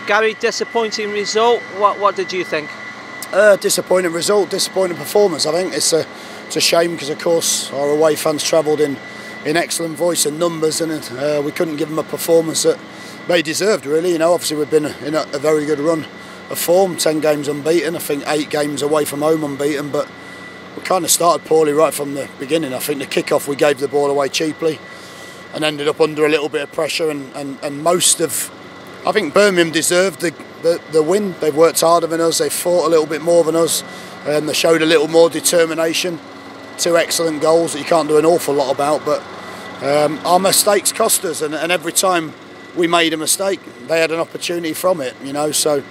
Gary, disappointing result. What did you think? Disappointing result, disappointing performance. I think it's a shame because, of course, our away fans travelled in excellent voice and numbers, and we couldn't give them a performance that they deserved. Really, obviously we've been in a very good run of form, 10 games unbeaten. I think 8 games away from home unbeaten, but we kind of started poorly right from the beginning. I think the kick-off we gave the ball away cheaply and ended up under a little bit of pressure, and most of, I think Birmingham deserved the win. They've worked harder than us, they've fought a little bit more than us, and they showed a little more determination. 2 excellent goals that you can't do an awful lot about, but our mistakes cost us, and every time we made a mistake they had an opportunity from it, so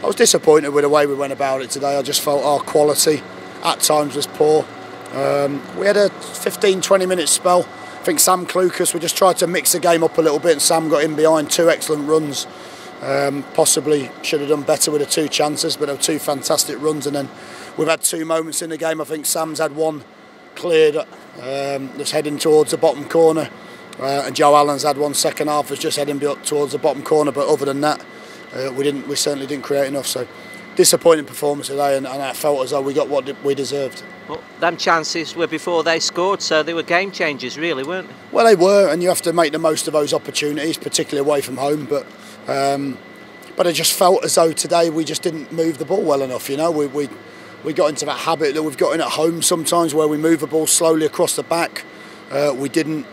I was disappointed with the way we went about it today. I just felt our quality at times was poor. We had a 15-20 minute spell. I think Sam Clucas, we just tried to mix the game up a little bit, and Sam got in behind 2 excellent runs. Possibly should have done better with the 2 chances, but they were 2 fantastic runs, and then we've had 2 moments in the game. I think Sam's had one cleared that's heading towards the bottom corner, and Joe Allen's had one second half that's just heading towards the bottom corner, but other than that we certainly didn't create enough. So disappointing performance today, and I felt as though we got what we deserved. Well, them chances were before they scored, so they were game changers really, weren't they? Well, they were, and you have to make the most of those opportunities, particularly away from home, but I just felt as though today we just didn't move the ball well enough. We got into that habit that we've got in at home sometimes, where we move the ball slowly across the back. We didn't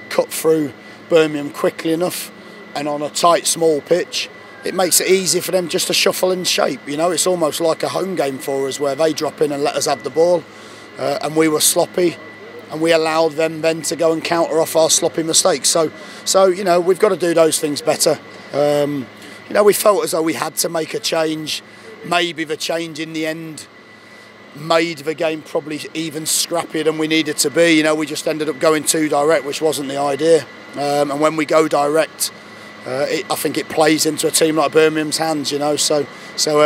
cut through Birmingham quickly enough, and on a tight, small pitch, it makes it easy for them just to shuffle in shape. It's almost like a home game for us, where they drop in and let us have the ball, and we were sloppy, and we allowed them then to go and counter off our sloppy mistakes. So we've got to do those things better. We felt as though we had to make a change. Maybe the change in the end made the game probably even scrappier than we needed to be. We just ended up going too direct, which wasn't the idea. And when we go direct, I think it plays into a team like Birmingham's hands. So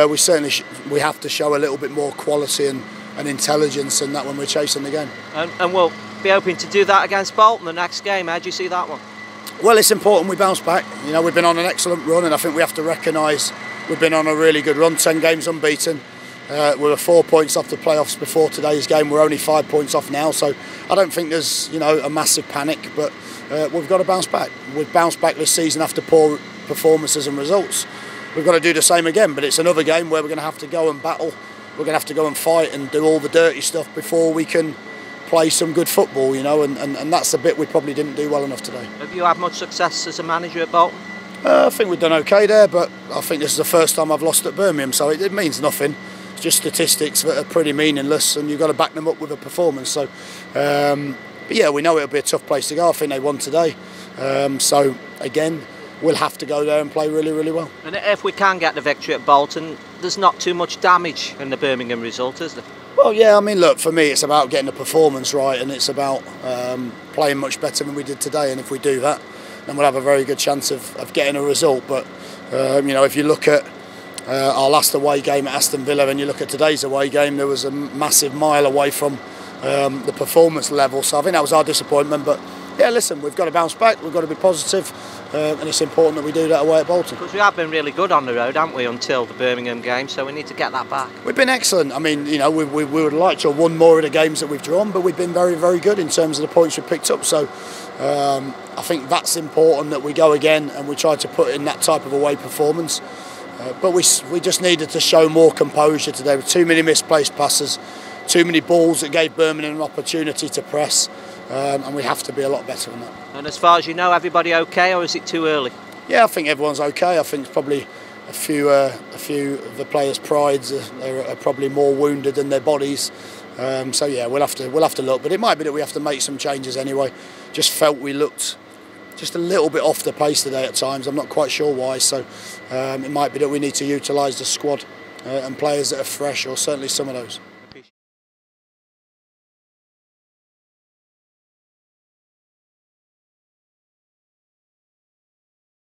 we certainly we have to show a little bit more quality and intelligence in that when we're chasing the game. And we'll be hoping to do that against Bolton the next game. How do you see that one? Well, it's important we bounce back. We've been on an excellent run, and I think we have to recognise we've been on a really good run. 10 games unbeaten. We were 4 points off the playoffs before today's game. We're only 5 points off now, so I don't think there's a massive panic, but we've got to bounce back. We've bounced back this season after poor performances and results. We've got to do the same again, but it's another game where we're going to have to go and battle. We're going to have to go and fight and do all the dirty stuff before we can play some good football, and that's the bit we probably didn't do well enough today. Have you had much success as a manager at Bolton? I think we've done okay there, but I think this is the first time I've lost at Birmingham, so it means nothing. It's just statistics that are pretty meaningless, and you've got to back them up with a performance. So, but yeah, we know it'll be a tough place to go. I think they won today. So, again, we'll have to go there and play really, really well. And if we can get the victory at Bolton, there's not too much damage in the Birmingham result, is there? Well, yeah, I mean, look, for me, it's about getting the performance right, and it's about playing much better than we did today. And if we do that, then we'll have a very good chance of getting a result. But, if you look at our last away game at Aston Villa and you look at today's away game, there was a massive mile away from the performance level. So I think that was our disappointment. But, yeah, listen, we've got to bounce back, we've got to be positive, and it's important that we do that away at Bolton. Because we have been really good on the road, haven't we, until the Birmingham game, so we need to get that back. We've been excellent. I mean, we would like to have won more of the games that we've drawn, but we've been very, very good in terms of the points we've picked up. So I think that's important, that we go again and we try to put in that type of away performance. But we just needed to show more composure today. With too many misplaced passes, too many balls that gave Birmingham an opportunity to press, and we have to be a lot better than that. And as far as you know, everybody okay, or is it too early? Yeah, I think everyone's okay. I think it's probably a few of the players' prides are probably more wounded than their bodies. So yeah, we'll have to look. But it might be that we have to make some changes anyway. Just felt we looked just a little bit off the pace today at times. I'm not quite sure why. So it might be that we need to utilise the squad and players that are fresh, or certainly some of those.